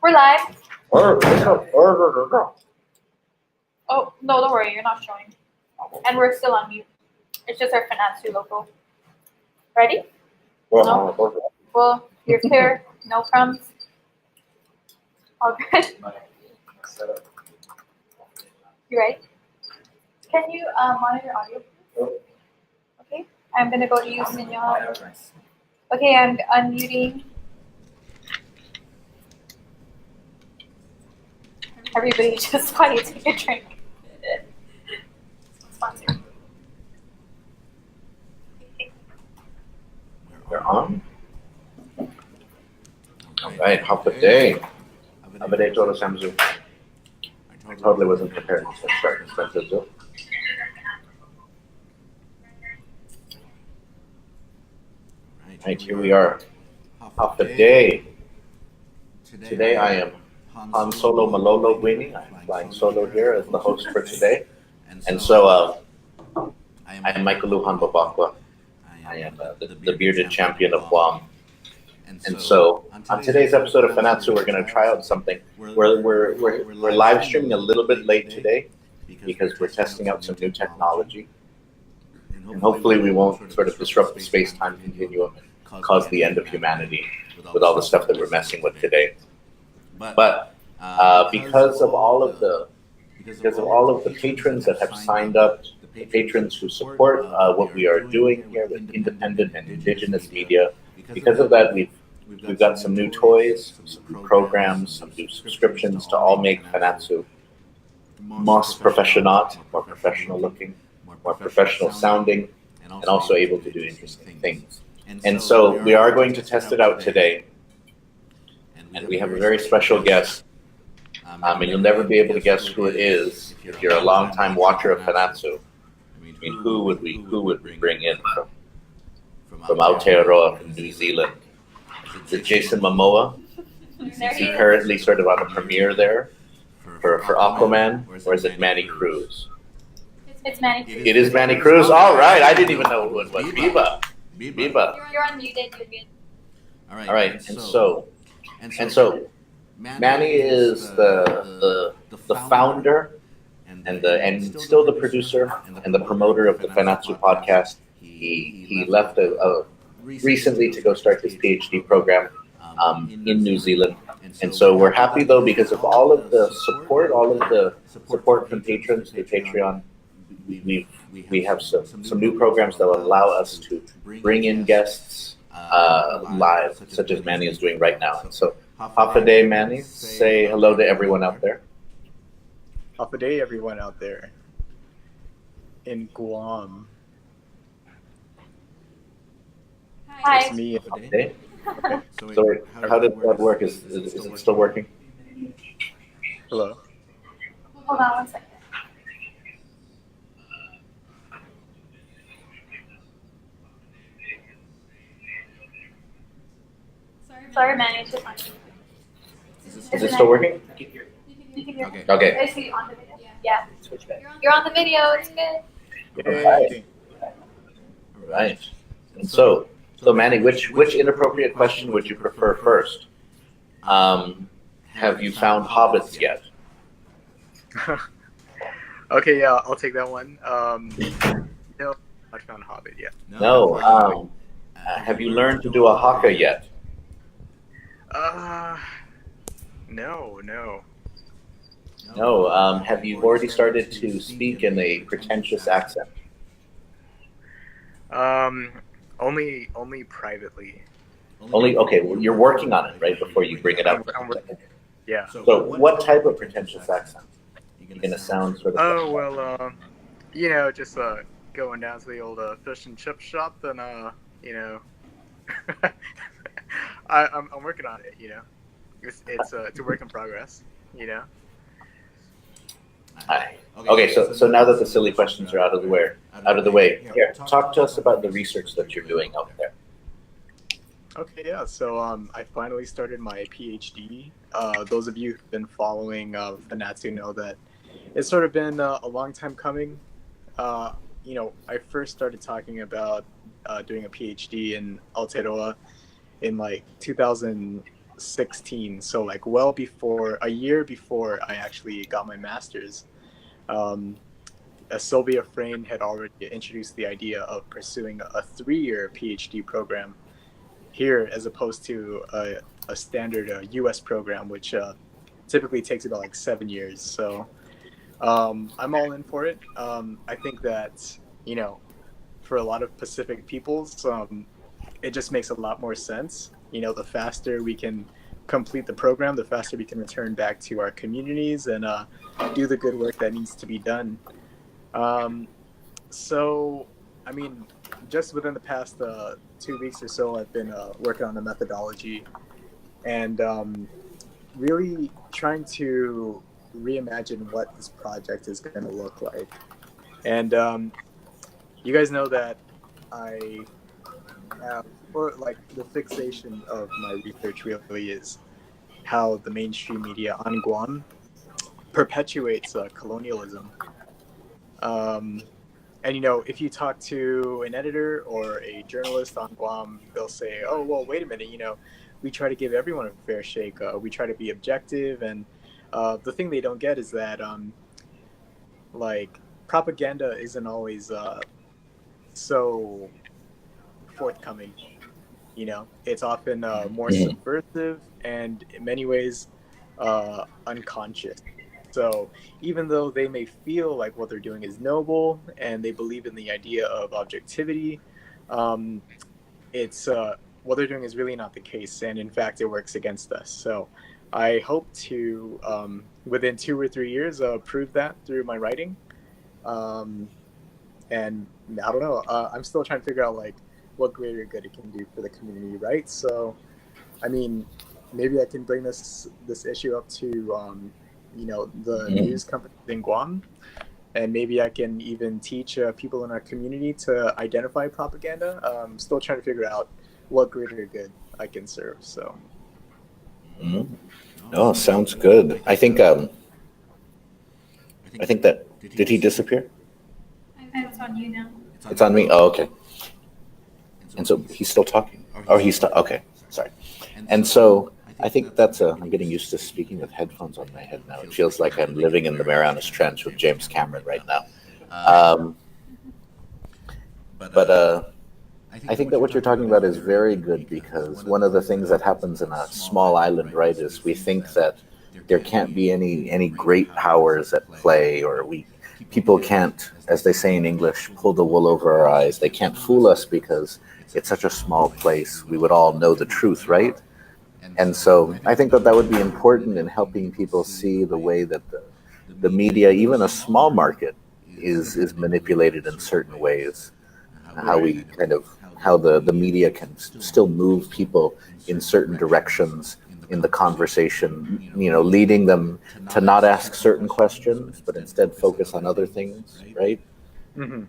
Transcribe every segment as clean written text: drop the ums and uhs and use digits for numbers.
We're live. Oh, Oh, no, don't worry, you're not showing. And we're still on mute. It's just our Fanatsu logo. Ready? Well, you're clear. No crumbs. All good. You ready? Can you monitor audio, please? Okay. I'm going to go to you, Sinyon. Okay, I'm unmuting. Everybody just quiet, take a drink. Sponsor. They're on? Alright, half a day. Half a day total Samzu. I totally wasn't prepared to start expensive too. Right, here we are. Half a day. Today I am Han Solo Malolo Gwini. I'm flying solo here as the host for today. And so I am Michael Luhan Babakwa. I am the bearded champion of Guam. And so on today's episode of Fanatsu, we're going to try out something. We're live streaming a little bit late today because we're testing out some new technology. And hopefully we won't sort of disrupt the space-time continuum and cause the end of humanity with all the stuff that we're messing with today. But because of all of the patrons that have signed up, the patrons who support what we are doing here with independent and indigenous media, because of that, we've got some new toys, some new programs, some new subscriptions to all make Fanatsu more professional looking, more professional sounding, and also able to do interesting things. And so we are going to test it out today. And we have a very special guest. And you'll never be able to guess who it is if you're a longtime watcher of Fanatsu. I mean, who would we bring in from Aotearoa, from New Zealand? Is it Jason Momoa? Is he currently sort of on a premiere there for Aquaman? Or is it Manny Cruz? It's Manny Cruz. It is Manny Cruz. All right. I didn't even know who it was. Biba. You're unmuted. You're good. All right. And so Manny is the founder and still the producer and the promoter of the Fanatsu podcast. He left recently to go start his PhD program in New Zealand. And so we're happy though because of all of the support from patrons through Patreon. We have some new programs that will allow us to bring in guests live, such as Manny is doing right now. And so half a day, Manny, say hello to everyone out there. Half a day, everyone out there in Guam. Hi. It's me. Okay. So how did that work? Is it still working? Hello. Hold on 1 second. Sorry, Manny, it's just fine. Is it still working? You can hear. Okay. I see you on the video. Yeah. You're on the video. It's good. Yay. All right. And so Manny, which inappropriate question would you prefer first? Have you found hobbits yet? Okay, yeah, I'll take that one. No, I found Hobbit yet. No. Have you learned to do a haka yet? No. No. Have you already started to speak in a pretentious accent? Only privately. Okay. Well, you're working on it, right? Before you bring it up. Yeah. So, what type of pretentious accent? You're gonna sound sort of. Oh well, just going down to the old fish and chip shop, and I'm working on it. It's a work in progress. Okay, so now that the silly questions are out of the way, here, talk to us about the research that you're doing out there. Okay, yeah. So I finally started my PhD. Those of you who've been following Fanatsu know that it's sort of been a long time coming. I first started talking about doing a PhD in Aotearoa in like 2000. 16, so like well before, a year before I actually got my master's. Um, Sylvia Frayne had already introduced the idea of pursuing a 3-year PhD program here as opposed to a standard US program, which typically takes about like 7 years. So I'm all in for it. I think that, you know, for a lot of Pacific peoples, it just makes a lot more sense. You know, the faster we can complete the program, the faster we can return back to our communities and do the good work that needs to be done. Um, so, I mean, just within the past 2 weeks or so, I've been working on a methodology and really trying to reimagine what this project is going to look like. And you guys know that I have, or like the fixation of my research really is how the mainstream media on Guam perpetuates colonialism. Um, and you know, if you talk to an editor or a journalist on Guam, they'll say, "Oh, well, wait a minute. You know, we try to give everyone a fair shake. We try to be objective." And the thing they don't get is that like propaganda isn't always so forthcoming. You know, it's often more subversive and in many ways unconscious. So even though they may feel like what they're doing is noble and they believe in the idea of objectivity, um, it's what they're doing is really not the case, and in fact, it works against us. So I hope to within 2 or 3 years prove that through my writing. Um, and I don't know. I'm still trying to figure out like what greater good it can do for the community, right? So, I mean, maybe I can bring this issue up to you know, the news companies in Guam, and maybe I can even teach people in our community to identify propaganda. Still trying to figure out what greater good I can serve. So, Oh, sounds good. I think that did he disappear? It's on you now. It's on me. Oh, okay. And so he's still talking. Oh, he's still okay. Sorry. And so I think that's I'm getting used to speaking with headphones on my head now. It feels like I'm living in the Marianas Trench with James Cameron right now. But I think that what you're talking about is very good because one of the things that happens in a small island, right, is we think that there can't be any great powers at play, or people can't, as they say in English, pull the wool over our eyes. They can't fool us because it's such a small place. We would all know the truth, right? And so I think that that would be important in helping people see the way that the media, even a small market, is manipulated in certain ways. How we kind of how the media can still move people in certain directions in the conversation, you know, leading them to not ask certain questions, but instead focus on other things, right? mm-hmm.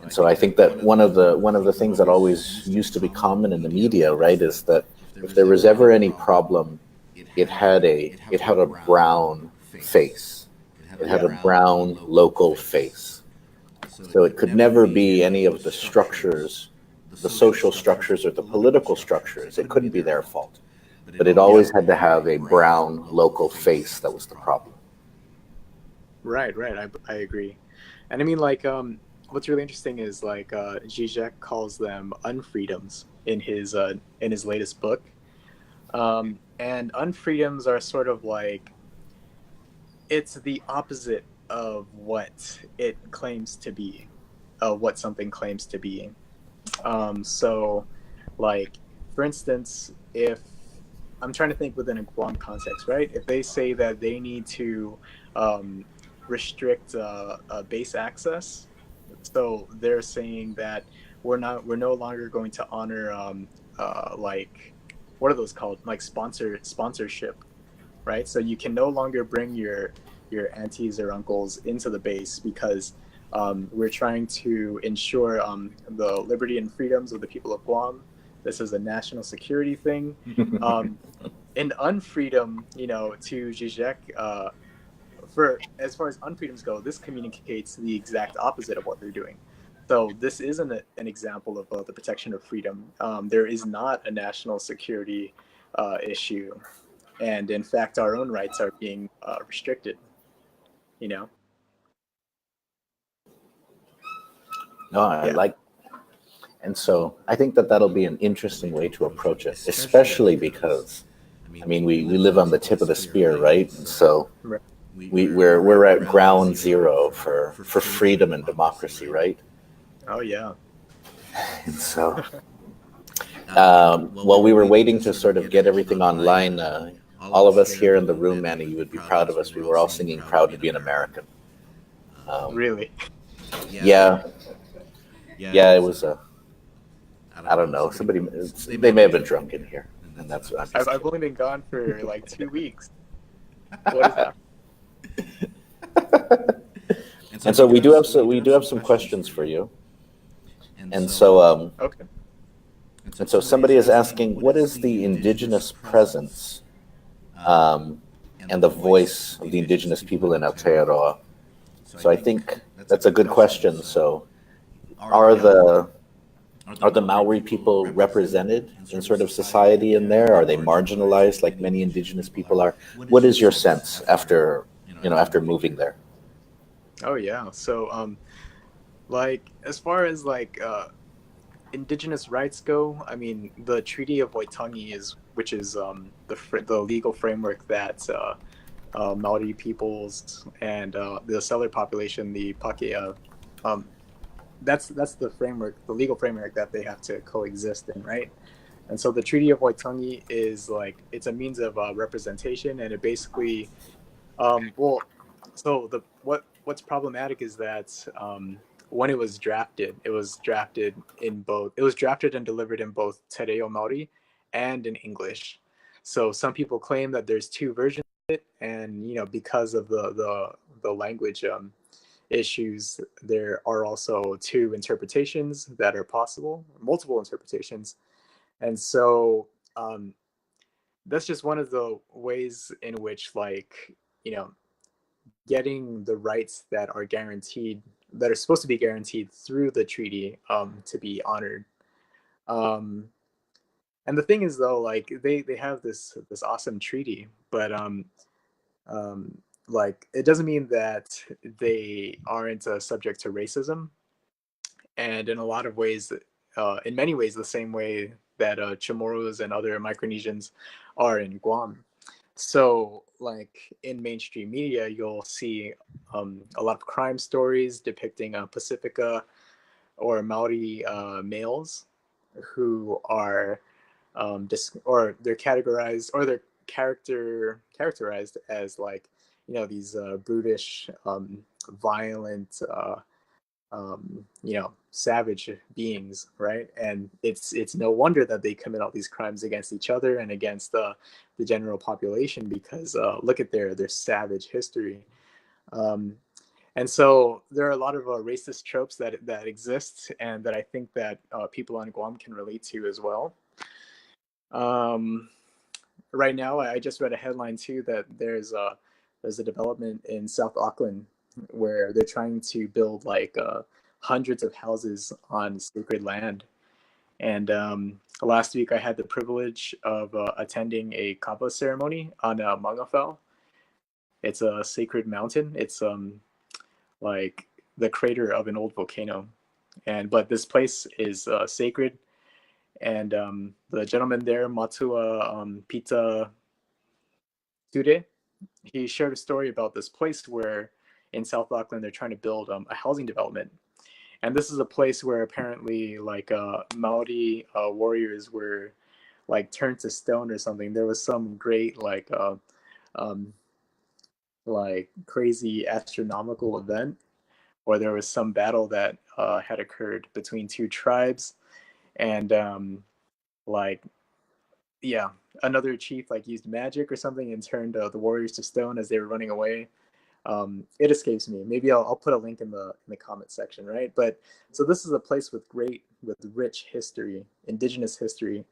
And so I think that one of the things that always used to be common in the media, right, is that if there was ever any problem, it had a brown face. It had a brown local face. So it could never be any of the structures, the social structures or the political structures. It couldn't be their fault. But it always had to have a brown local face that was the problem. Right, right. I agree. And I mean, like, what's really interesting is like Zizek calls them unfreedoms in his latest book. And unfreedoms are sort of like, it's the opposite of what it claims to be, what something claims to be. So, like, for instance, if I'm trying to think within a Guam context, right? If they say that they need to restrict base access, so they're saying that we're no longer going to honor like, what are those called? Like sponsorship, right? So you can no longer bring your aunties or uncles into the base because we're trying to ensure the liberty and freedoms of the people of Guam. This is a national security thing. And unfreedom, you know, to Zizek, for as far as unfreedoms go, this communicates the exact opposite of what they're doing. So this isn't an example of the protection of freedom. There is not a national security issue, and in fact, our own rights are being restricted. You know. No, I Yeah. like. And so I think that that'll be an interesting way to approach it, especially because, I mean, we live on the tip of the spear, right? And so Right. we're at ground zero for freedom and democracy, right? Oh yeah. And so while we were waiting to sort of get everything online, all of us here in the room, Manny, you would be proud of us. We were all singing "Proud to be an American." Really. Yeah, yeah, it was a. I don't know. Somebody, they may have been drunk in here, and that's what I'm just I've only been gone for like 2 weeks. What is that? And so we do have some questions for you. And so Okay. and so somebody is asking, what is the indigenous presence and the voice of the indigenous people in Aotearoa? So I think that's a good question. So are the Maori people represented in sort of society in there? Are they marginalized like many indigenous people are? What is your sense after after moving there? Oh yeah. So like as far as like indigenous rights go, I mean the Treaty of Waitangi is which is the legal framework that Maori peoples and the settler population, the Pākehā, um, that's the framework, the legal framework that they have to coexist in, right? And so the Treaty of Waitangi is like it's a means of representation, and it basically, well, so the what's problematic is that when it was drafted in both, it was drafted and delivered in both Te Reo Maori and in English. So some people claim that there's two versions of it, and because of the language issues, there are also two interpretations that are possible, multiple interpretations, and so um, that's just one of the ways in which like you know getting the rights that are guaranteed, that are supposed to be guaranteed through the treaty, to be honored. um, and the thing is though, like they have this awesome treaty, but um, like it doesn't mean that they aren't subject to racism, and in a lot of ways, in many ways, the same way that Chamorros and other Micronesians are in Guam. So, like in mainstream media, you'll see a lot of crime stories depicting Pacifica or Maori males who are or they're categorized, or they're characterized as like these brutish, violent, savage beings, right? And it's no wonder that they commit all these crimes against each other and against the general population, because look at their savage history. Um, and so there are a lot of racist tropes that exist, and that I think that people on Guam can relate to as well. Um, right now, I just read a headline too that there's a development in South Auckland where they're trying to build like hundreds of houses on sacred land. And last week, I had the privilege of attending a kapa ceremony on Mangafell. It's a sacred mountain. It's like the crater of an old volcano, and but this place is sacred. And the gentleman there, Matua Pita Ture, he shared a story about this place where in South Auckland they're trying to build a housing development, and this is a place where apparently like Maori warriors were like turned to stone or something. There was some great um, like crazy astronomical event, or there was some battle that had occurred between two tribes, and like yeah, another chief like used magic or something and turned the warriors to stone as they were running away. It escapes me. Maybe I'll put a link in the comment section, right? But so this is a place with rich history, indigenous history,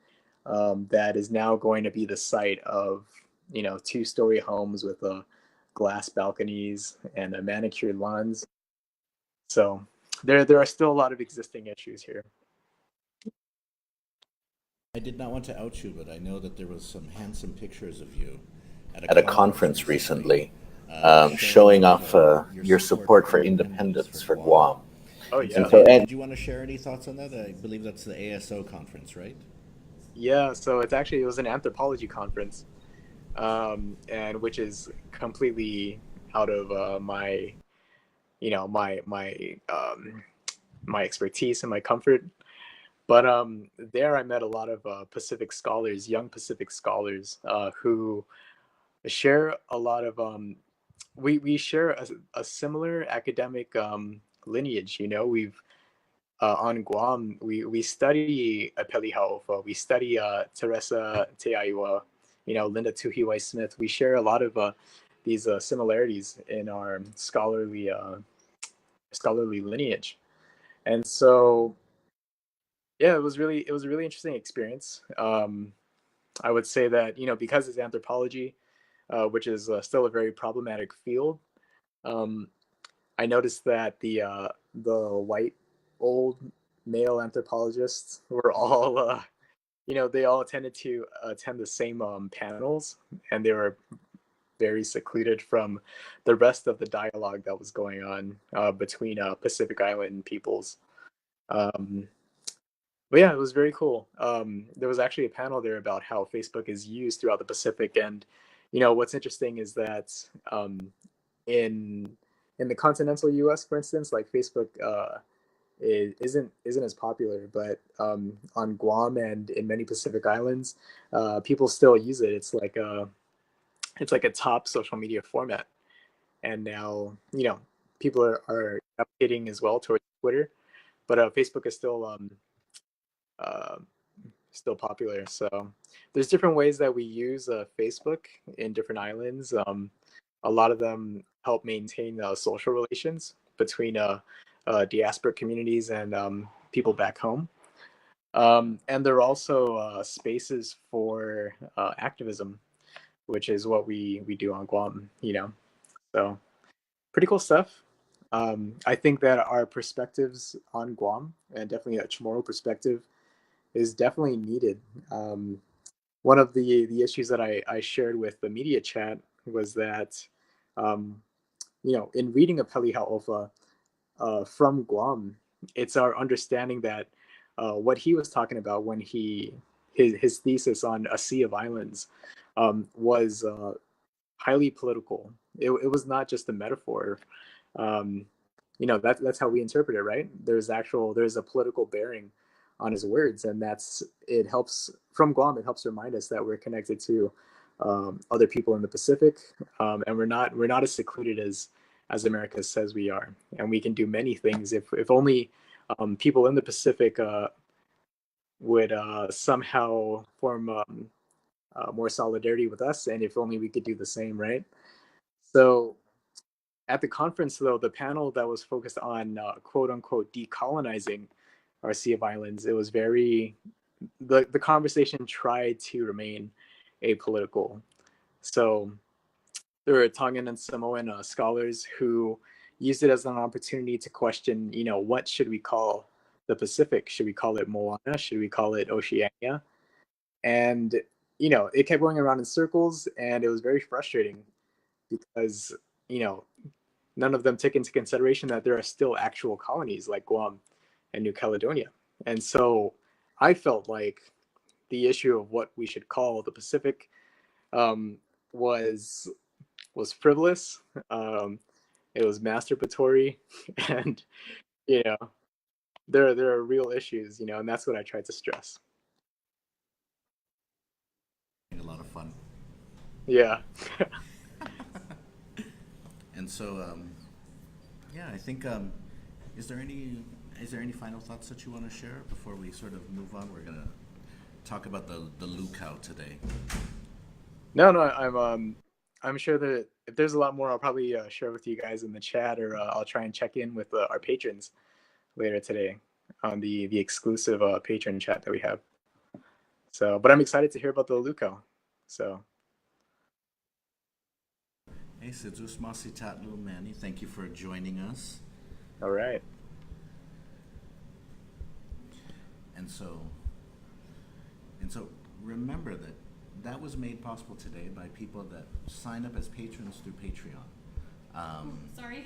that is now going to be the site of two-story homes with glass balconies and manicured lawns. So there are still a lot of existing issues here. I did not want to out you, but I know that there was some handsome pictures of you at a conference recently, showing off your support for independence for Guam. Oh And yeah. so, and Did you want to share any thoughts on that? I believe that's the ASO conference, right? Yeah, so it was an anthropology conference, and which is completely out of my my expertise and my comfort. But there I met a lot of Pacific scholars, young Pacific scholars, who share a lot of we share a similar academic lineage. You know, we've on Guam, we study Apeli Hau'ofa, we study Teresa Teaiwa, you know, Linda Tuhiwai Smith. We share a lot of these similarities in our scholarly lineage, and so yeah, it was a really interesting experience. I would say that, you know, because it's anthropology, which is still a very problematic field. Um, I noticed that the white old male anthropologists were all you know, they all tended to attend the same panels, and they were very secluded from the rest of the dialogue that was going on between Pacific Island peoples. Um, but yeah, it was very cool. There was actually a panel there about how Facebook is used throughout the Pacific, and you know what's interesting is that in in the continental U.S., for instance, like Facebook isn't as popular, but on Guam and in many Pacific Islands, people still use it. It's like a top social media format, and now you know people are updating as well towards Twitter, but Facebook is uh, still popular. So there's different ways that we use Facebook in different islands. A lot of them help maintain social relations between diasporic communities and people back home. And there are also spaces for activism, which is what we do on Guam. You know, so pretty cool stuff. I think that our perspectives on Guam, and definitely a Chamorro perspective, is definitely needed. One of the issues that I shared with the media chat was that, um, you know, in reading Apeli Hau'ofa from Guam, it's our understanding that what he was talking about when his thesis on a sea of islands was highly political. It was not just a metaphor. Um, you know, that's how we interpret it, right? There's a political bearing on his words, and it helps from Guam. It helps remind us that we're connected to other people in the Pacific, and we're not as secluded as America says we are, and we can do many things if only people in the Pacific would somehow form more solidarity with us, and if only we could do the same, right? So at the conference, though, the panel that was focused on quote unquote decolonizing our Sea of Islands, it was very, the conversation tried to remain apolitical. So there were Tongan and Samoan scholars who used it as an opportunity to question, you know, what should we call the Pacific? Should we call it Moana? Should we call it Oceania? And, you know, it kept going around in circles, and it was very frustrating because, you know, none of them took into consideration that there are still actual colonies like Guam and New Caledonia. And so I felt like the issue of what we should call the Pacific um, was frivolous. Um, it was masturbatory, and you know there are real issues, you know, and that's what I tried to stress. A lot of fun. Yeah. And so, yeah, I think, is there any final thoughts that you want to share before we sort of move on? We're gonna talk about the Lukao today. No, no, I'm sure that if there's a lot more, I'll probably share with you guys in the chat, or I'll try and check in with our patrons later today on the exclusive patron chat that we have. So, but I'm excited to hear about the Lukao. So, Hey, Sidus Masitatlu Manny, thank you for joining us. all right. And so, And so remember that that was made possible today by people that sign up as patrons through Patreon. Sorry.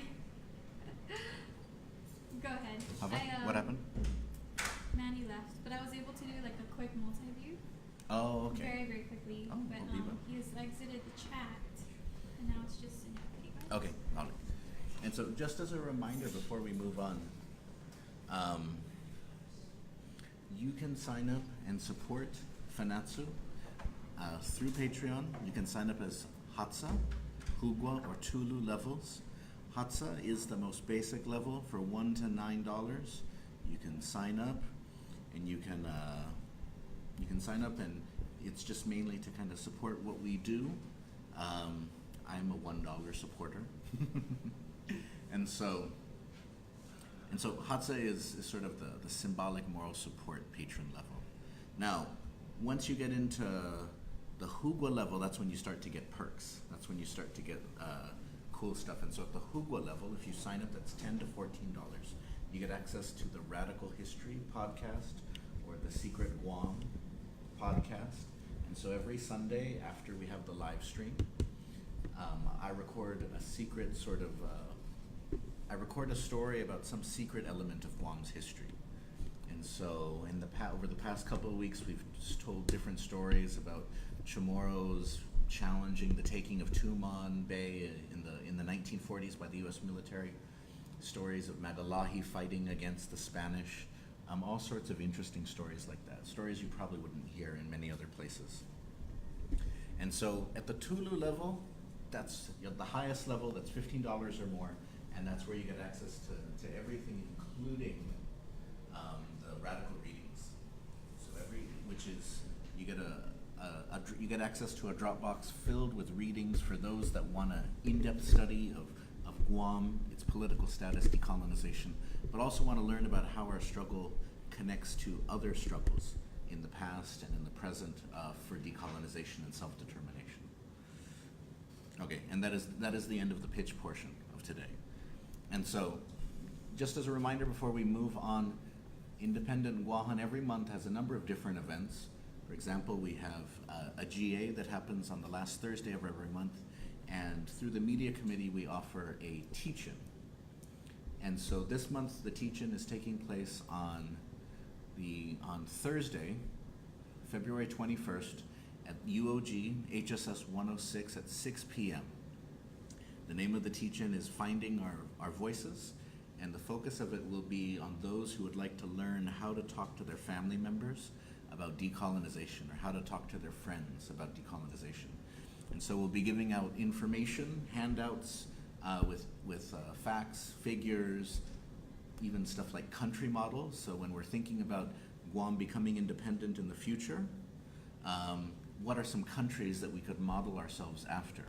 Go ahead. What happened? Manny left, but I was able to do like a quick multi-view. Oh, okay. Very, very quickly. Oh, but I'll leave it. he has exited the chat, and now it's just in your Okay, got it. And so just as a reminder before we move on, you can sign up and support Fanatsu through Patreon. You can sign up as Hatsa, Hugwa, or Tulu levels. Hatsa is the most basic level for $1 to $9. You can sign up, and you can sign up, and it's just mainly to kind of support what we do. I'm a $1 supporter, and so Hatsa is sort of the symbolic moral support patron level. Now, once you get into the Hugwa level, that's when you start to get perks. That's when you start to get cool stuff. And so at the Hugwa level, if you sign up, that's $10 to $14. You get access to the Radical History podcast or the Secret Guam podcast. And so every Sunday after we have the live stream, I record a secret sort of, I record a story about some secret element of Guam's history. And so over the past couple of weeks, we've just told different stories about Chamorros challenging the taking of Tumon Bay in the 1940s by the U.S. military, stories of Magalahi fighting against the Spanish, all sorts of interesting stories like that, stories you probably wouldn't hear in many other places. And so at the Tulu level, that's the highest level, that's $15 or more, and that's where you get access to everything, including the radical readings. So you get access to a Dropbox filled with readings for those that want an in-depth study of Guam, its political status, decolonization, but also want to learn about how our struggle connects to other struggles in the past and in the present for decolonization and self-determination. Okay, and that is the end of the pitch portion of today. And so, just as a reminder before we move on, Independent Guahan every month has a number of different events. For example, we have a GA that happens on the last Thursday of every month, and through the media committee we offer a teach-in. And so this month the teach-in is taking place on Thursday, February 21st at UOG HSS 106 at 6 p.m. The name of the teach-in is Finding Our Voices, and the focus of it will be on those who would like to learn how to talk to their family members about decolonization, or how to talk to their friends about decolonization. And so we'll be giving out information, handouts with facts, figures, even stuff like country models. So when we're thinking about Guam becoming independent in the future, what are some countries that we could model ourselves after?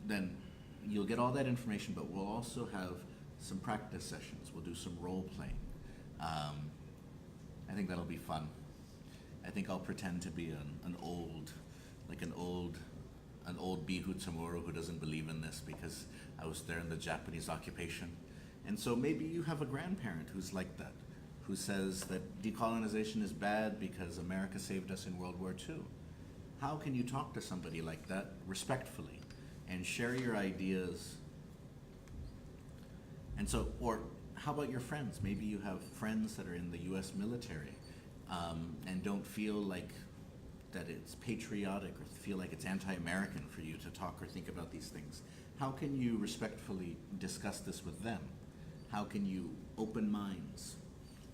Then you'll get all that information, but we'll also have some practice sessions. We'll do some role playing. I think that'll be fun. I think I'll pretend to be an old Bihu Chamorro who doesn't believe in this because I was there in the Japanese occupation. And so maybe you have a grandparent who's like that, who says that decolonization is bad because America saved us in World War II. How can you talk to somebody like that respectfully and share your ideas? And so, or how about your friends? Maybe you have friends that are in the U.S. military and don't feel like that it's patriotic or feel like it's anti-American for you to talk or think about these things. How can you respectfully discuss this with them? How can you open minds,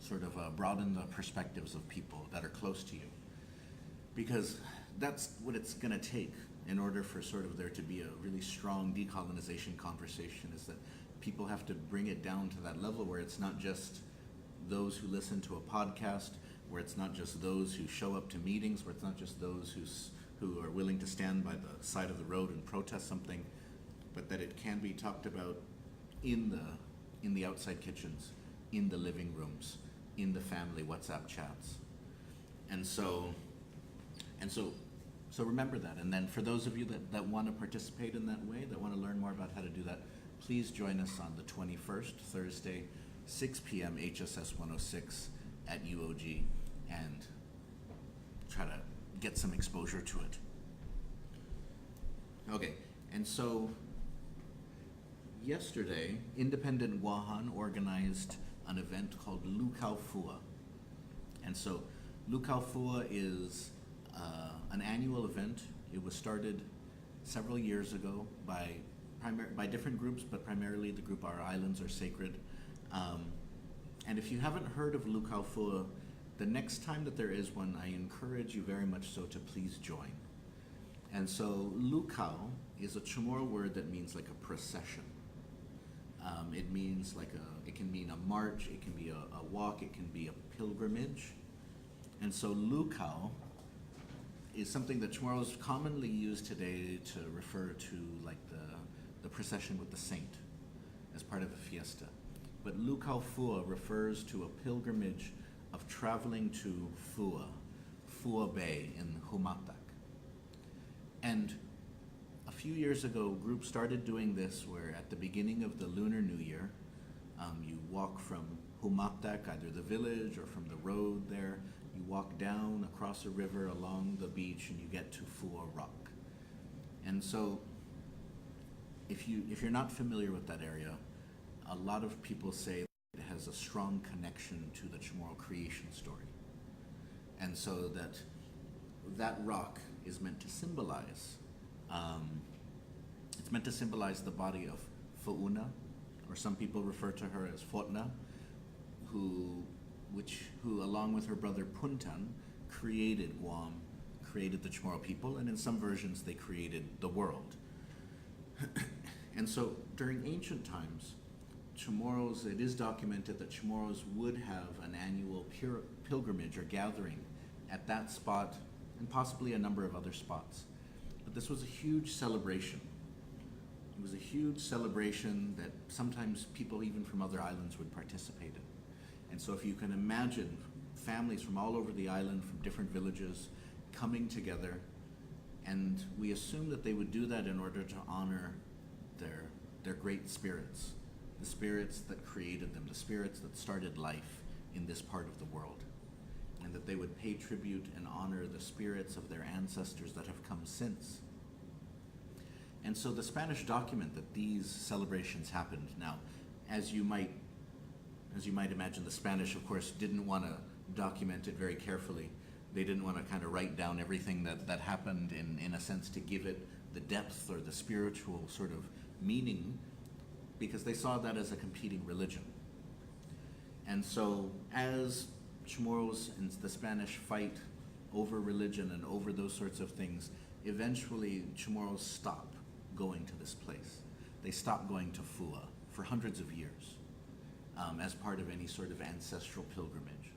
sort of broaden the perspectives of people that are close to you? Because that's what it's going to take in order for sort of there to be a really strong decolonization conversation, is that people have to bring it down to that level where it's not just those who listen to a podcast, where it's not just those who show up to meetings, where it's not just those who are willing to stand by the side of the road and protest something, but that it can be talked about in the outside kitchens, in the living rooms, in the family WhatsApp chats. And so remember that. And then for those of you that want to participate in that way, that want to learn more about how to do that, please join us on the 21st, Thursday, 6 p.m. HSS 106 at UOG. and try to get some exposure to it. Okay, and so yesterday, Independent Wuhan organized an event called Lukao Fouha. And so Lukao Fouha is an annual event. It was started several years ago by different groups, but primarily the group Our Islands Are Sacred. And if you haven't heard of Lukao Fouha, the next time that there is one, I encourage you very much so to please join. And so Lukao is a Chamorro word that means like a procession. It means it can mean a march, it can be a walk, it can be a pilgrimage. And so Lukao is something that Chamorros commonly use today to refer to like the procession with the saint as part of a fiesta. But Lukao Fouha refers to a pilgrimage of traveling to Fouha Bay in Humaktak. And a few years ago, groups started doing this where at the beginning of the Lunar New Year, you walk from Humaktak, either the village or from the road there, you walk down across a river along the beach and you get to Fouha Rock. And so if you're not familiar with that area, a lot of people say it has a strong connection to the Chamorro creation story. And so that rock is meant to symbolize, the body of Fouha, or some people refer to her as Fotna, who along with her brother Puntan created Guam, created the Chamorro people, and in some versions they created the world. And so during ancient times, Chamorros, it is documented that Chamorros would have an annual pilgrimage or gathering at that spot and possibly a number of other spots. But this was a huge celebration. It was a huge celebration that sometimes people even from other islands would participate in. And so if you can imagine families from all over the island, from different villages, coming together, and we assume that they would do that in order to honor their great spirits, the spirits that created them, the spirits that started life in this part of the world, and that they would pay tribute and honor the spirits of their ancestors that have come since. And so the Spanish document that these celebrations happened. Now, as you might imagine, the Spanish, of course, didn't want to document it very carefully. They didn't want to kind of write down everything that happened in a sense to give it the depth or the spiritual sort of meaning, because they saw that as a competing religion. And so as Chamorros and the Spanish fight over religion and over those sorts of things, eventually Chamorros stop going to this place. They stop going to Fouha for hundreds of years as part of any sort of ancestral pilgrimage.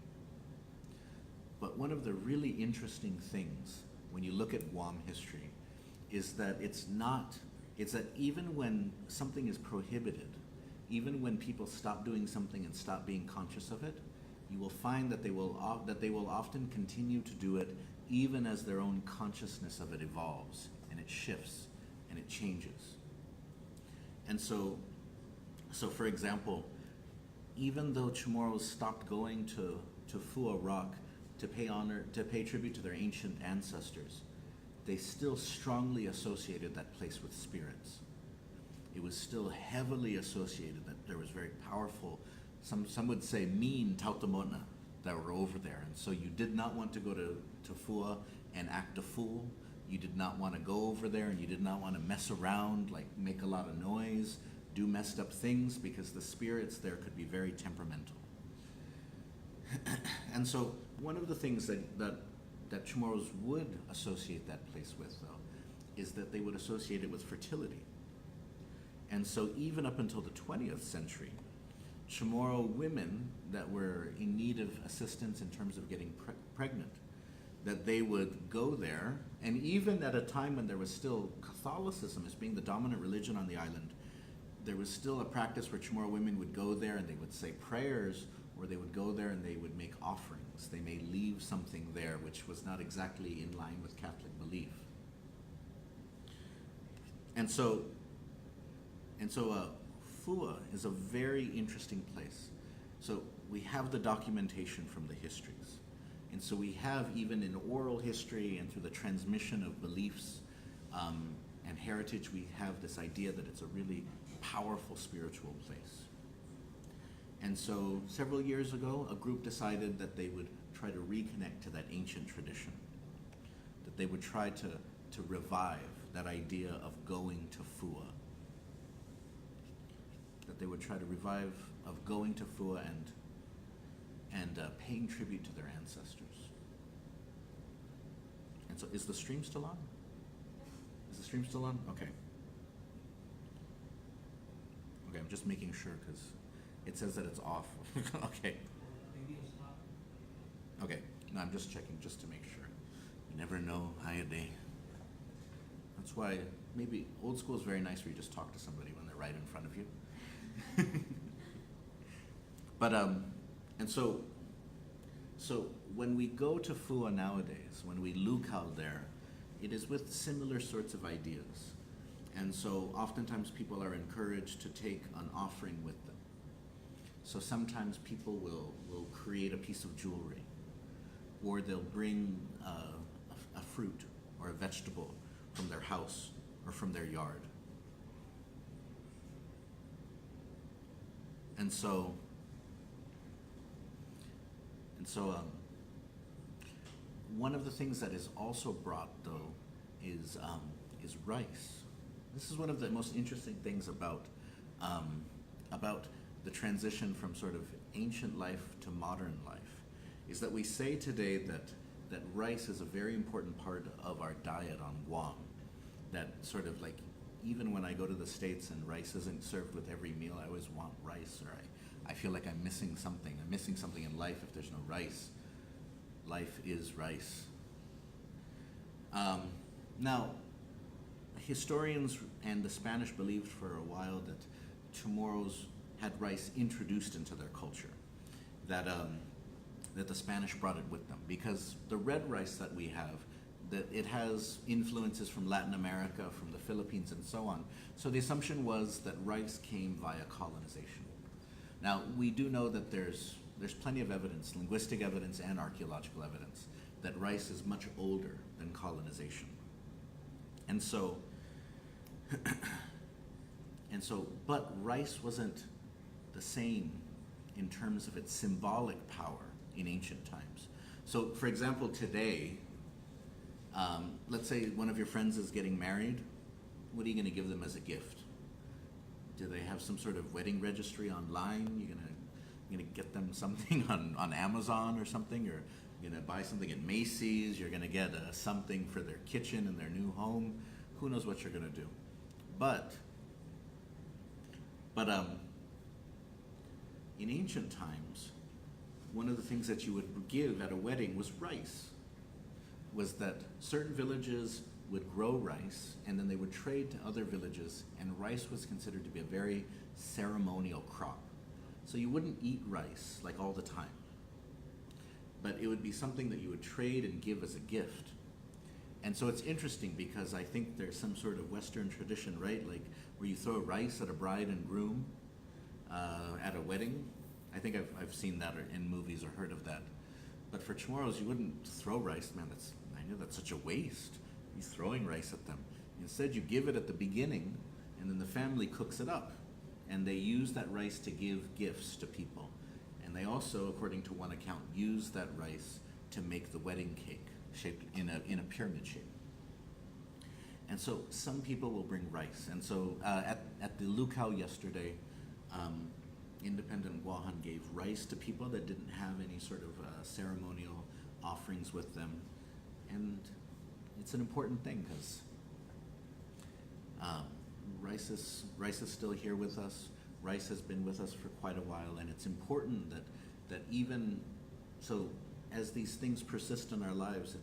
But one of the really interesting things when you look at Guam history is that it's that even when something is prohibited, even when people stop doing something and stop being conscious of it, you will find that they will often continue to do it even as their own consciousness of it evolves and it shifts and it changes. And so for example, even though Chamorros stopped going to Fouha Rock to pay tribute to their ancient ancestors, they still strongly associated that place with spirits. It was still heavily associated that there was very powerful, some would say mean Tautamona that were over there. And so you did not want to go to Fouha and act a fool. You did not want to go over there and you did not want to mess around, like make a lot of noise, do messed up things, because the spirits there could be very temperamental. And so one of the things that Chamorros would associate that place with, though, is that they would associate it with fertility. And so even up until the 20th century, Chamorro women that were in need of assistance in terms of getting pregnant, that they would go there, and even at a time when there was still Catholicism as being the dominant religion on the island, there was still a practice where Chamorro women would go there and they would say prayers, or they would go there and they would make offerings. They may leave something there which was not exactly in line with Catholic belief. And so Fouha is a very interesting place. So we have the documentation from the histories. And so we have, even in oral history and through the transmission of beliefs and heritage, we have this idea that it's a really powerful spiritual place. And so several years ago, a group decided that they would try to reconnect to that ancient tradition, that they would try to revive that idea of going to Fouha, that they would try to revive of going to Fouha and paying tribute to their ancestors. And so, is the stream still on? Is the stream still on? Okay. Okay, I'm just making sure because it says that it's off. Okay. Okay. No, I'm just checking just to make sure. You never know. Hi, a day. That's why maybe old school is very nice where you just talk to somebody when they're right in front of you. But and so when we go to Fouha nowadays, when we Lukao there, it is with similar sorts of ideas. And so oftentimes people are encouraged to take an offering with them. So sometimes people will create a piece of jewelry, or they'll bring a fruit or a vegetable from their house or from their yard. And so one of the things that is also brought, though, is rice. This is one of the most interesting things about the transition from sort of ancient life to modern life, is that we say today that rice is a very important part of our diet on Guam. That sort of like, even when I go to the States and rice isn't served with every meal, I always want rice, or I feel like I'm missing something. I'm missing something in life if there's no rice. Life is rice. Now, historians and the Spanish believed for a while that Chamorros had rice introduced into their culture, that the Spanish brought it with them, because the red rice that we have, that it has influences from Latin America, from the Philippines, and so on. So the assumption was that rice came via colonization. Now, we do know that there's plenty of evidence, linguistic evidence and archaeological evidence, that rice is much older than colonization. And so, but rice wasn't the same in terms of its symbolic power in ancient times. So, for example, today, let's say one of your friends is getting married. What are you going to give them as a gift? Do they have some sort of wedding registry online? You're gonna get them something on Amazon or something, or you're gonna buy something at Macy's. You're gonna get something for their kitchen in their new home. Who knows what you're gonna do? But in ancient times, one of the things that you would give at a wedding was rice. Was that certain villages would grow rice, and then they would trade to other villages, and rice was considered to be a very ceremonial crop. So you wouldn't eat rice like all the time, but it would be something that you would trade and give as a gift. And so it's interesting because I think there's some sort of Western tradition, right? Like where you throw rice at a bride and groom at a wedding. I think I've seen that in movies or heard of that. But for Chamorros, you wouldn't throw rice. Man, I know that's such a waste. He's throwing rice at them. Instead, you give it at the beginning, and then the family cooks it up. And they use that rice to give gifts to people. And they also, according to one account, use that rice to make the wedding cake, shaped in a pyramid shape. And so some people will bring rice. And so at the Lukao yesterday, Independent Guahan gave rice to people that didn't have any sort of ceremonial offerings with them. And it's an important thing because rice is still here with us. Rice has been with us for quite a while, and it's important that even so, as these things persist in our lives,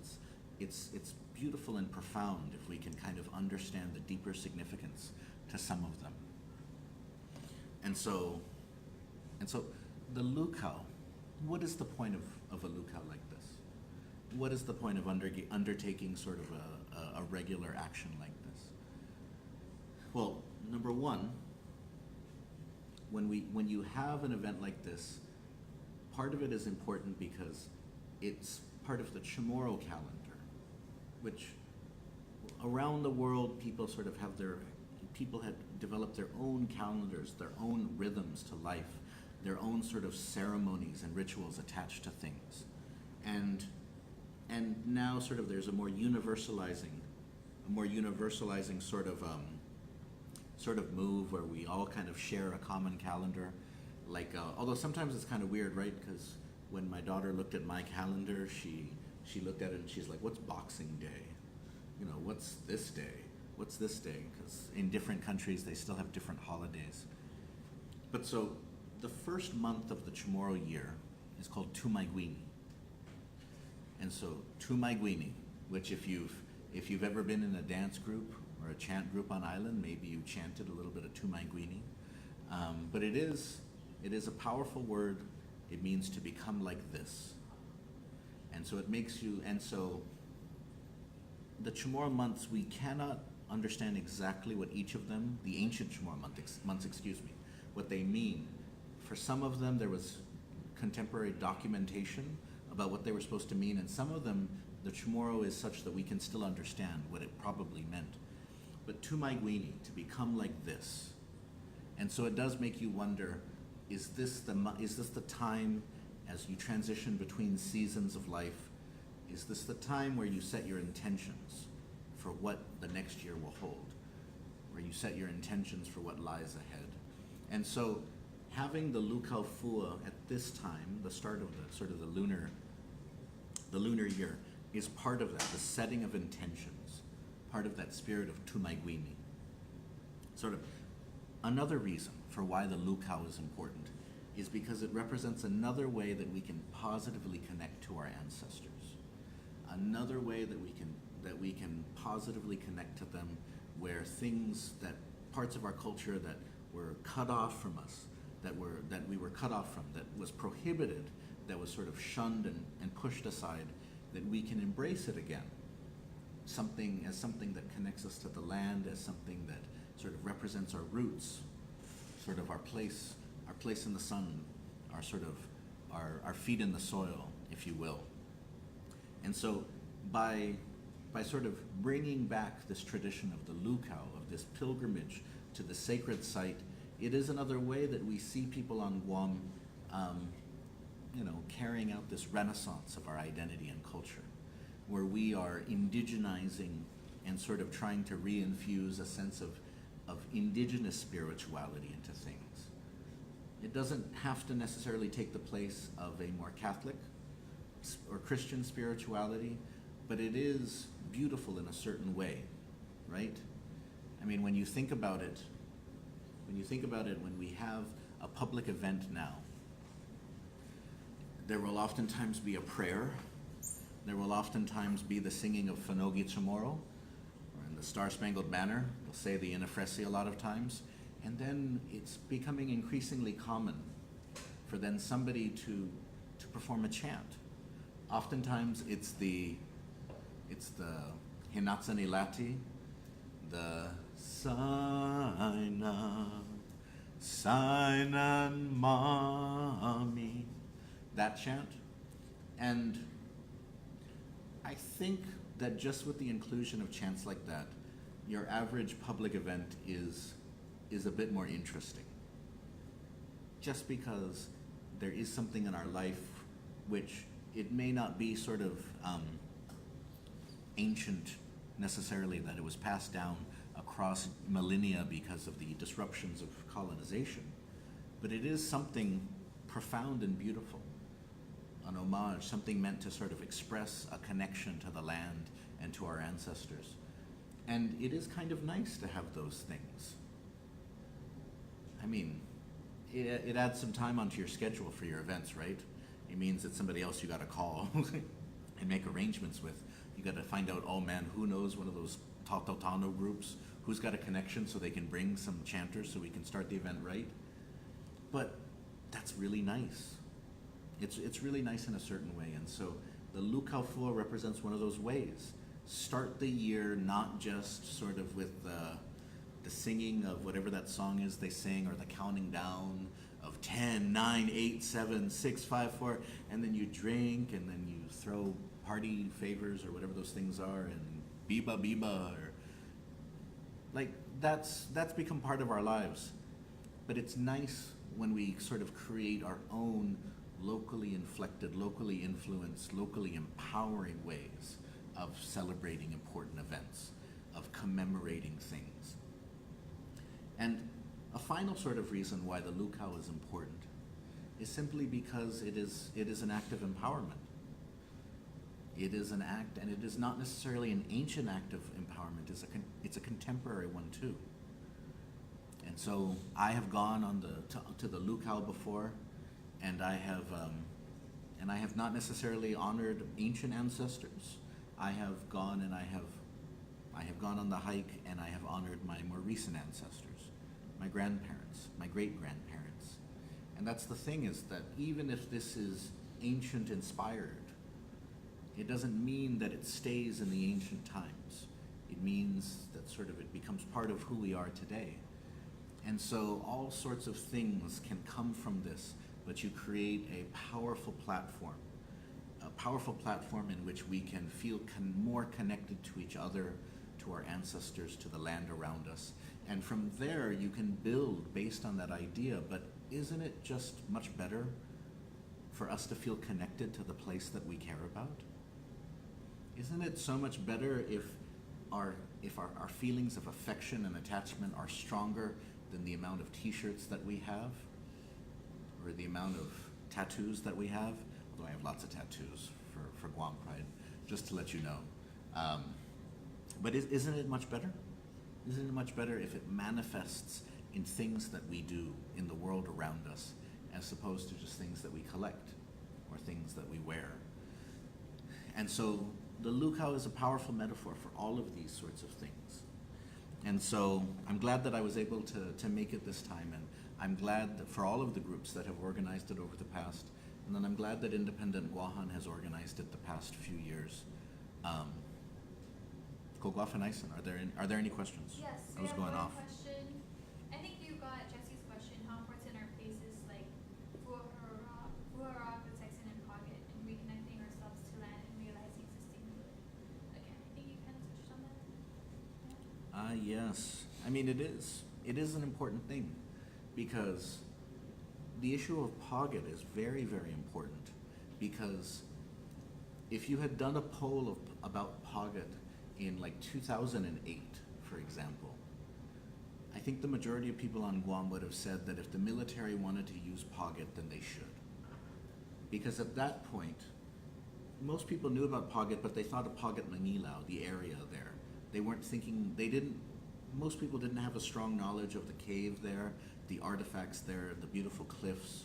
it's beautiful and profound if we can kind of understand the deeper significance to some of them. And so the Lukao, what is the point of a Lukao like this? What is the point of undertaking sort of a regular action like this? Well, number one, when you have an event like this, part of it is important because it's part of the Chamorro calendar, which around the world people sort of have people had developed their own calendars, their own rhythms to life, their own sort of ceremonies and rituals attached to things. And now sort of there's a more universalizing sort of move where we all kind of share a common calendar. Like, although sometimes it's kind of weird, right? Because when my daughter looked at my calendar, she looked at it and she's like, "What's Boxing Day? You know, what's this day? What's this day?" Because in different countries they still have different holidays. But so the first month of the Chamorro year is called Tumaiguini. And so Tumaiguini, which if you've ever been in a dance group or a chant group on island, maybe you chanted a little bit of Tumaiguini. But it is a powerful word. It means to become like this. And so it makes you, and so the Chamorro months, we cannot understand exactly what each of them, the ancient Chamorro months, what they mean. For some of them, there was contemporary documentation about what they were supposed to mean, and some of them, the Chamorro is such that we can still understand what it probably meant. But Tumaiguini, to become like this. And so it does make you wonder, is this the time as you transition between seasons of life? Is this the time where you set your intentions for what the next year will hold? Where you set your intentions for what lies ahead? And so having the Lukao Fouha at this time, the start of the lunar year, is part of that, the setting of intentions, part of that spirit of Tumaiguini. Sort of another reason for why the Lukao is important is because it represents another way that we can positively connect to our ancestors. Another way that we can positively connect to them, where parts of our culture that were cut off from us, that we were cut off from, that was prohibited, that was sort of shunned and pushed aside, that we can embrace it again. Something that connects us to the land, as something that sort of represents our roots, sort of our place in the sun, our feet in the soil, if you will. And so by sort of bringing back this tradition of the Lukao, of this pilgrimage to the sacred site, it is another way that we see people on Guam carrying out this renaissance of our identity and culture, where we are indigenizing and sort of trying to reinfuse a sense of indigenous spirituality into things. It doesn't have to necessarily take the place of a more Catholic or Christian spirituality, but it is beautiful in a certain way, right? I mean, when you think about it, when we have a public event now, there will oftentimes be a prayer. There will oftentimes be the singing of Fanogi Chamorro, or in the Star-Spangled Banner. We'll say the Inafresi a lot of times. And then it's becoming increasingly common for then somebody to perform a chant. Oftentimes it's the Hinatsani Lati, the Sainan Mami, that chant. And I think that just with the inclusion of chants like that, your average public event is a bit more interesting. Just because there is something in our life which it may not be sort of ancient necessarily, that it was passed down across millennia because of the disruptions of colonization, but it is something profound and beautiful, an homage, something meant to sort of express a connection to the land and to our ancestors. And it is kind of nice to have those things. I mean, it adds some time onto your schedule for your events, right? It means that somebody else you gotta call and make arrangements with. You gotta find out, oh man, who knows one of those Tautano groups? Who's got a connection so they can bring some chanters so we can start the event right? But that's really nice. It's really nice in a certain way. And so the Lukao Fouha represents one of those ways. Start the year not just sort of with the singing of whatever that song is they sing, or the counting down of 10, 9, 8, 7, 6, 5, 4, and then you drink, and then you throw party favors or whatever those things are, and biba biba, or like that's become part of our lives. But it's nice when we sort of create our own locally inflected, locally influenced, locally empowering ways of celebrating important events, of commemorating things. And a final sort of reason why the Lukao is important is simply because it is an act of empowerment. It is an act, and it is not necessarily an ancient act of empowerment. It's a contemporary one too. And so I have gone on to the Lukao before, and I have not necessarily honored ancient ancestors. I have gone and I have gone on the hike, and I have honored my more recent ancestors, my grandparents, my great-grandparents. And that's the thing, is that even if this is ancient inspired, it doesn't mean that it stays in the ancient times. It means that sort of it becomes part of who we are today. And so all sorts of things can come from this, but you create a powerful platform in which we can feel more connected to each other, to our ancestors, to the land around us. And from there, you can build based on that idea. But isn't it just much better for us to feel connected to the place that we care about? Isn't it so much better if our feelings of affection and attachment are stronger than the amount of t-shirts that we have, or the amount of tattoos that we have? Although I have lots of tattoos for Guam Pride, just to let you know. But isn't it much better? Isn't it much better if it manifests in things that we do in the world around us, as opposed to just things that we collect or things that we wear? And so the Lukao is a powerful metaphor for all of these sorts of things. And so I'm glad that I was able to make it this time, and I'm glad that for all of the groups that have organized it over the past, and then I'm glad that Independent Guahan has organized it the past few years. Koguafanaisan, are there any questions? Yes, I was we have going one off. question. I think you got Jesse's question. How important are places like Fouha, Texan, and Pocket in reconnecting ourselves to land and realizing sustainability? Again, I think you kind of touched on that. Yeah. Yes. I mean, it is. It is an important thing, because the issue of Pocket is very, very important. Because if you had done a poll about Pocket in like 2008, for example, I think the majority of people on Guam would have said that if the military wanted to use Pocket, then they should. Because at that point, most people knew about Pocket, but they thought of Pocket Manilao, the area there. They weren't thinking, most people didn't have a strong knowledge of the cave there, the artifacts there, the beautiful cliffs.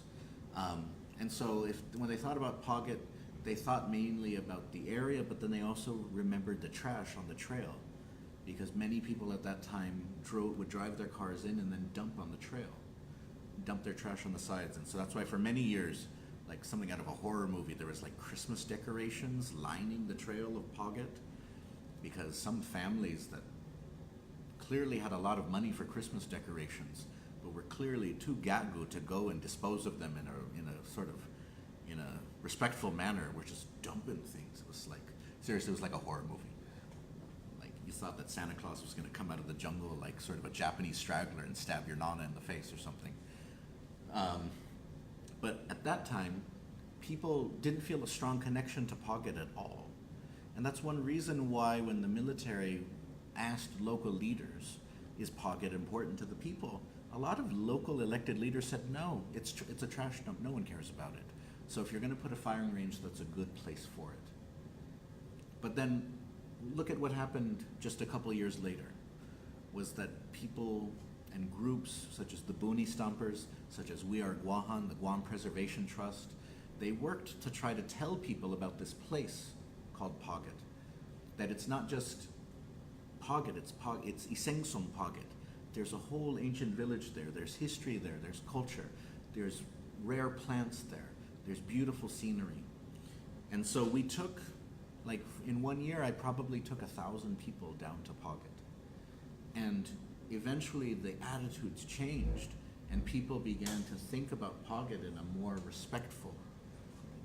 And so when they thought about Pocket, they thought mainly about the area, but then they also remembered the trash on the trail, because many people at that time would drive their cars in and then dump on the trail, dump their trash on the sides. And so that's why for many years, like something out of a horror movie, there was like Christmas decorations lining the trail of Pocket, because some families that clearly had a lot of money for Christmas decorations, but were clearly too gagu to go and dispose of them in a respectful manner, were just dumping things. It was like, seriously, it was like a horror movie. Like you thought that Santa Claus was going to come out of the jungle like sort of a Japanese straggler and stab your nana in the face or something. But at that time, people didn't feel a strong connection to Pocket at all. And that's one reason why when the military asked local leaders, is Pocket important to the people? A lot of local elected leaders said, no, it's a trash dump, no one cares about it. So if you're going to put a firing range, that's a good place for it. But then look at what happened just a couple of years later, was that people and groups such as the Boonie Stompers, such as We Are Guahan, the Guam Preservation Trust, they worked to try to tell people about this place called Pocket, that it's not just Pocket, it's Isengsong Pocket. There's a whole ancient village there, there's history there, there's culture, there's rare plants there, there's beautiful scenery. And so we took, like in 1 year, I probably took 1,000 people down to Pocket. And eventually the attitudes changed, and people began to think about Pocket in a more respectful,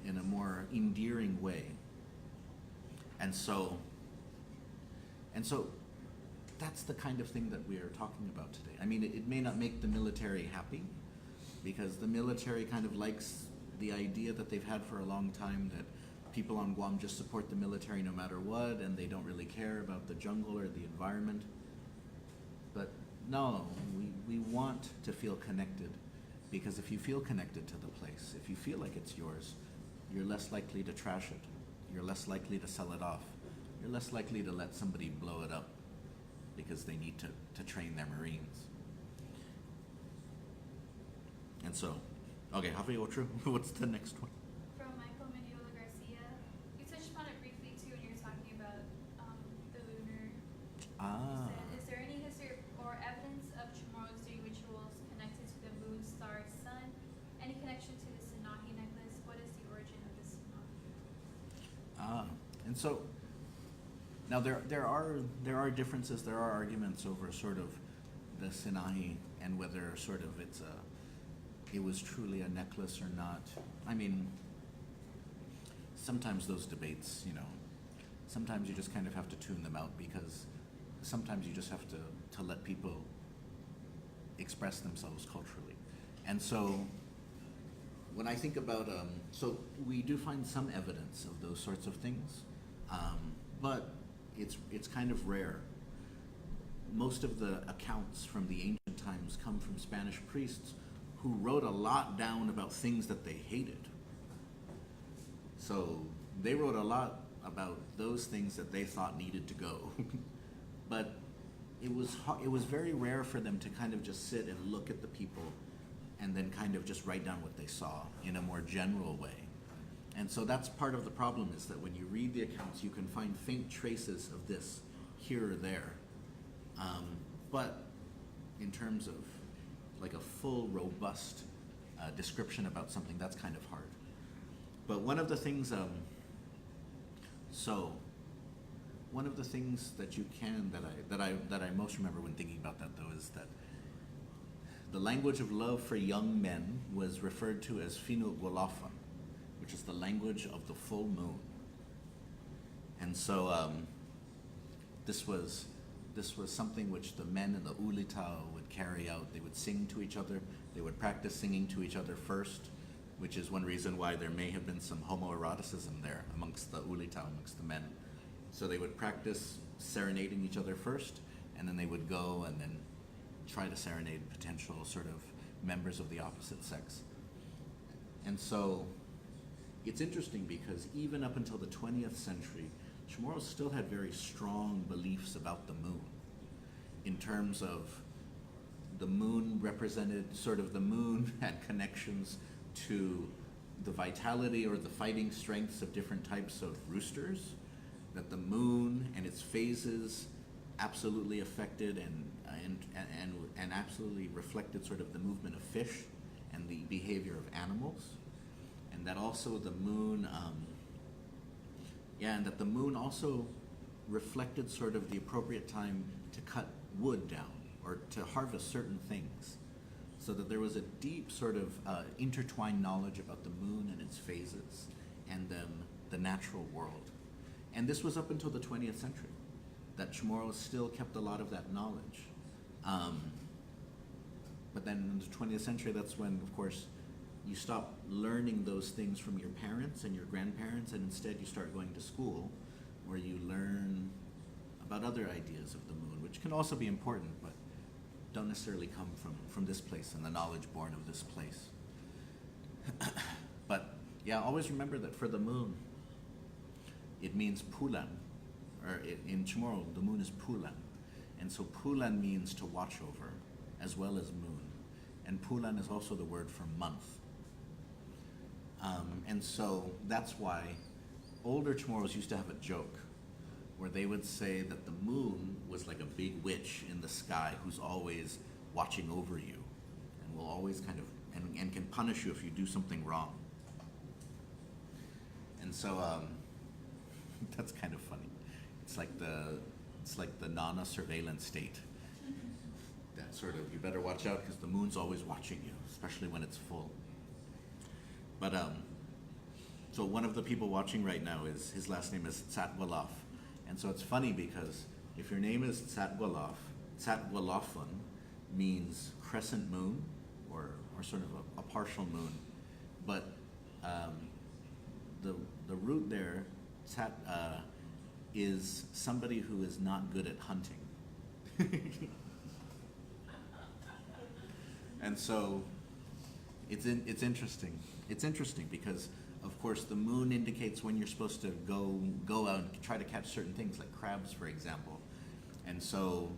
in a more endearing way. And so, and so that's the kind of thing that we are talking about today. I mean, it may not make the military happy, because the military kind of likes the idea that they've had for a long time that people on Guam just support the military no matter what, and they don't really care about the jungle or the environment. But no, we want to feel connected, because if you feel connected to the place, if you feel like it's yours, you're less likely to trash it. You're less likely to sell it off. You're less likely to let somebody blow it up because they need to train their Marines. And so, okay, Javi Otru, what's the next one? From Michael Maniola Garcia. You touched upon it briefly too when you were talking about the lunar. Ah. You said, is there any history or evidence of Chamorros doing rituals connected to the moon, star, sun? Any connection to the Sinahi necklace? What is the origin of the Sinahi? And so now there are differences, there are arguments over sort of the Sinahi and whether sort of it was truly a necklace or not. I mean, sometimes those debates, sometimes you just kind of have to tune them out, because sometimes you just have to let people express themselves culturally. And so when I think about, so we do find some evidence of those sorts of things, but it's kind of rare. Most of the accounts from the ancient times come from Spanish priests who wrote a lot down about things that they hated. So they wrote a lot about those things that they thought needed to go. But it was very rare for them to kind of just sit and look at the people and then kind of just write down what they saw in a more general way. And so that's part of the problem, is that when you read the accounts, you can find faint traces of this here or there. But in terms of like a full, robust description about something, that's kind of hard. But one of the things, one of the things that you can, that I most remember when thinking about that though, is that the language of love for young men was referred to as Finu Gwalafa, which is the language of the full moon. And so this was something which the men in the Ulitao would carry out. They would sing to each other. They would practice singing to each other first, which is one reason why there may have been some homoeroticism there amongst the Ulitao, amongst the men. So they would practice serenading each other first, and then they would go and then try to serenade potential sort of members of the opposite sex. And so it's interesting, because even up until the 20th century, Chamorros still had very strong beliefs about the moon, in terms of the moon represented, sort of the moon had connections to the vitality or the fighting strengths of different types of roosters, that the moon and its phases absolutely affected and absolutely reflected sort of the movement of fish and the behavior of animals, and that also the moon, and that the moon also reflected sort of the appropriate time to cut wood down or to harvest certain things, so that there was a deep sort of intertwined knowledge about the moon and its phases and then the natural world. And this was up until the 20th century, that Chamorros still kept a lot of that knowledge. But then in the 20th century, that's when, of course, you stop learning those things from your parents and your grandparents, and instead you start going to school, where you learn about other ideas of the moon, which can also be important, but don't necessarily come from this place and the knowledge born of this place. But yeah, always remember that for the moon, it means Pulan, or in Chamorro, the moon is Pulan. And so Pulan means to watch over, as well as moon. And Pulan is also the word for month. And so that's why older Chamorros used to have a joke, where they would say that the moon was like a big witch in the sky who's always watching over you, and will always kind of, and can punish you if you do something wrong. And so that's kind of funny. It's like the Nana surveillance state. That sort of, you better watch out because the moon's always watching you, especially when it's full. But So one of the people watching right now is his last name is Tsatwaloff, and so it's funny because if your name is Tsatwaloff, Tsatwaloffan means crescent moon, or sort of a partial moon, but the root there, Tsat, is somebody who is not good at hunting. And so it's interesting. It's interesting because, of course, the moon indicates when you're supposed to go out and try to catch certain things, like crabs, for example. And so,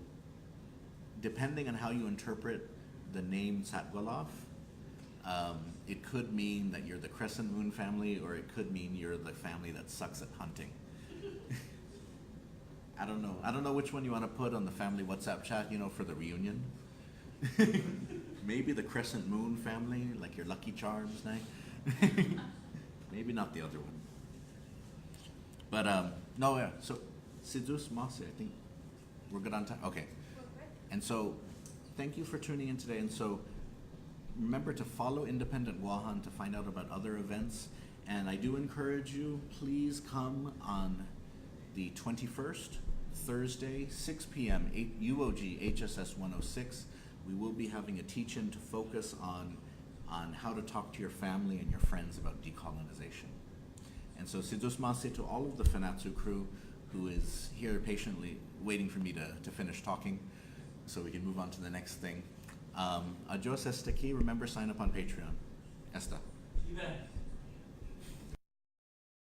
depending on how you interpret the name Tsatwaloff, it could mean that you're the crescent moon family, or it could mean you're the family that sucks at hunting. I don't know. I don't know which one you want to put on the family WhatsApp chat, for the reunion. Maybe the crescent moon family, like your Lucky Charms, maybe not the other one. But no, yeah. So Sidus Masi, I think we're good on time. Okay. And so, thank you for tuning in today. And so, remember to follow Independent Wuhan to find out about other events. And I do encourage you, please come on the 21st, Thursday, 6 p.m., UOG HSS 106. We will be having a teach-in to focus on how to talk to your family and your friends about decolonization. And so, Sidus Masi to all of the Fanatsu crew who is here patiently waiting for me to finish talking so we can move on to the next thing. Adios, Esta Ki. Remember, sign up on Patreon. Esta.